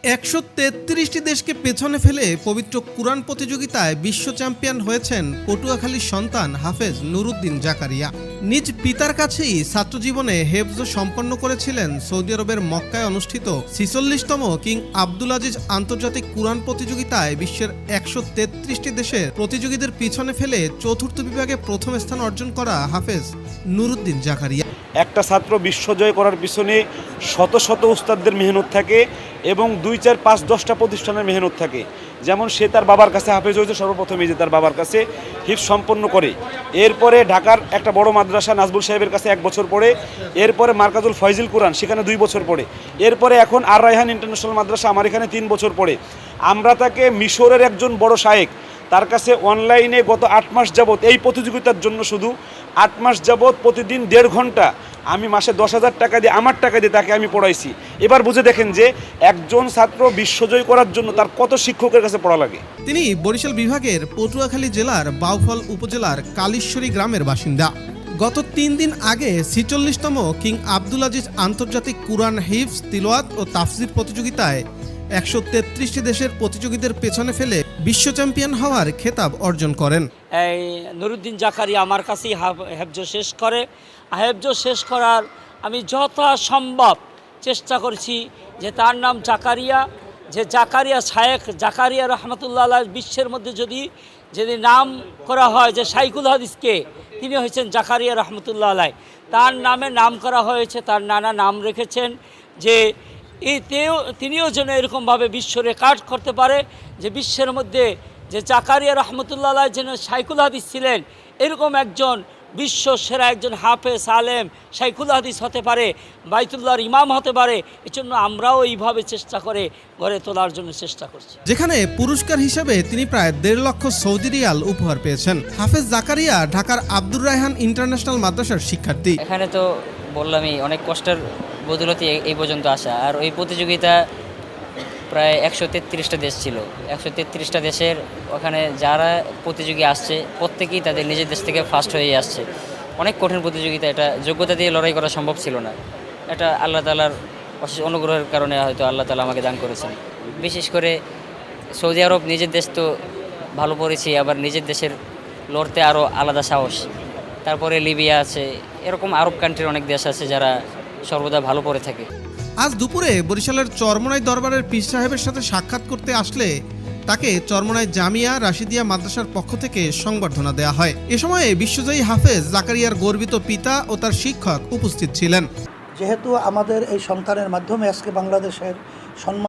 ১৩৩টি দেশকে পেছনে ফেলে পবিত্র কুরআন প্রতিযোগিতায় বিশ্ব চ্যাম্পিয়ন হয়েছেন পটুয়াখালীর সন্তান হাফেজ নুরুদ্দিন জাকারিয়া। নিজ পিতার কাছেই ছাত্রজীবনে হেফজ সম্পন্ন করেছিলেন সৌদি আরবের মক্কায় অনুষ্ঠিত ৪৬তম কিং আব্দুল আজিজ আন্তর্জাতিক কুরআন প্রতিযোগিতায় বিশ্বের ১৩৩টি দেশের প্রতিযোগীদের পিছনে ফেলে চতুর্থ বিভাগে প্রথম স্থান অর্জন করা হাফেজ নুরুদ্দিন জাকারিয়া। একটা ছাত্র বিশ্বজয় করার পিছনে শত শত উস্তাদদের মেহনত থাকে এবং ২, ৪, ৫, ১০টা প্রতিষ্ঠানের মেহনত থাকে। যেমন সে তার বাবার কাছে হাফেজ হয়েছে, সর্বপ্রথমে যে তার বাবার কাছে হিফজ সম্পন্ন করে, এরপরে ঢাকার একটা বড় মাদ্রাসা নাজবুল সাহেবের কাছে ১ বছর পড়ে, এরপরে মার্কাজুল ফয়জিল কুরআন সেখানে ২ বছর পড়ে, এরপরে এখন আর রায়হান ইন্টারন্যাশনাল মাদ্রাসা আমার এখানে ৩ বছর পড়ে। আমরা তাকে মিশরের একজন বড় শায়েখ তার কাছে অনলাইনে গত ৮ মাস যাবৎ এই প্রতিযোগিতার জন্য শুধু ৮ মাস যাবৎ প্রতিদিন ১.৫ ঘন্টা আমি মাসে ১০,০০০ টাকা দিয়ে আমার টাকা দিয়ে তাকে আমি পড়াইছি। এবার বুঝে দেখেন যে একজন ছাত্র বিশ্বজয় করার জন্য তার কত শিক্ষকের কাছে পড়া লাগে। তিনি বরিশাল বিভাগের পটুয়াখালী জেলার বাউফল উপজেলার কালীশ্বরী গ্রামের বাসিন্দা। গত ৩ দিন আগে ৪৬তম কিং আব্দুল আজিজ আন্তর্জাতিক কুরআন হিফজ তিলাওয়াত ও তাফসির প্রতিযোগিতায় ১৩৩টি দেশের প্রতিযোগীদের পেছনে ফেলে বিশ্ব চ্যাম্পিয়ন হওয়ার খেতাব অর্জন করেন। এই নুরুদ্দিন জাকারিয়া আমার কাছেই হেফজ শেষ করে। হেফজ শেষ করার আমি যথাসম্ভব চেষ্টা করেছি যে তার নাম জাকারিয়া, যে জাকারিয়া শায়েখ জাকারিয়া রহমতুল্লাহ আলাইহ বিশ্বের মধ্যে যদি নাম করা হয় যে শাইখুল হাদিসকে, তিনি হয়েছেন জাকারিয়া রহমতুল্লাহ আলাইহ। তার নামে নাম করা হয়েছে, তার নানা নাম রেখেছেন যে তিনিও যেন এরকমভাবে বিশ্ব রেকর্ড করতে পারে যে বিশ্বের মধ্যে যে জাকারিয়া রহমতুল্লাহ আলাইহ যেন শাইখুল হাদিস ছিলেন, এরকম একজন বিশ্ব সেরা একজন হাফেজ আলেম শাইখুল হাদিস হতে পারে, বাইতুল্লাহর ইমাম হতে পারে। এজন্য আমরাও এইভাবে চেষ্টা করে গড়ে তোলার জন্য চেষ্টা করছি। যেখানে পুরস্কার হিসেবে তিনি প্রায় ১.৫ লক্ষ সৌদি রিয়াল উপহার পেয়েছেন। হাফেজ জাকারিয়া ঢাকার আব্দুর রায়হান ইন্টারন্যাশনাল মাদ্রাসার শিক্ষার্থী। এখানে তো বললামই অনেক কষ্টের বদৌলতে এই পর্যন্ত আসা। আর ওই প্রতিযোগিতা প্রায় ১৩৩টা দেশ ছিল। ১৩৩টা দেশের ওখানে যারা প্রতিযোগী আসছে প্রত্যেকেই তাদের নিজের দেশ থেকে ফার্স্ট হয়ে আসছে। অনেক কঠিন প্রতিযোগিতা, এটা যোগ্যতা দিয়ে লড়াই করা সম্ভব ছিল না। এটা আল্লাহ তাআলার অশেষ অনুগ্রহের কারণে হয়তো আল্লাহ তাআলা আমাকে দান করেছেন। বিশেষ করে সৌদি আরব নিজের দেশ তো ভালো পড়েছি, আবার নিজের দেশের লড়তে আরও আলাদা সাহস। তারপরে লিবিয়া আছে, এরকম আরব কান্ট্রির অনেক দেশ আছে যারা সর্বদা ভালো পড়ে থাকে। আজ দুপুরে বরিশালের চরমোনাই দরবারের পীর সাহেবের সাথে সাক্ষাৎ করতে আসলে তাকে চরমোনাই জামিয়া রাশিদিয়া মাদ্রাসার পক্ষ থেকে সংবর্ধনা দেওয়া হয়। এ সময়ে বিশ্বজয়ী হাফেজ জাকারিয়ার গর্বিত পিতা ও তার শিক্ষক উপস্থিত ছিলেন। যেহেতু আমাদের এই সন্তানের মাধ্যমে আজকে বাংলাদেশের সম্মান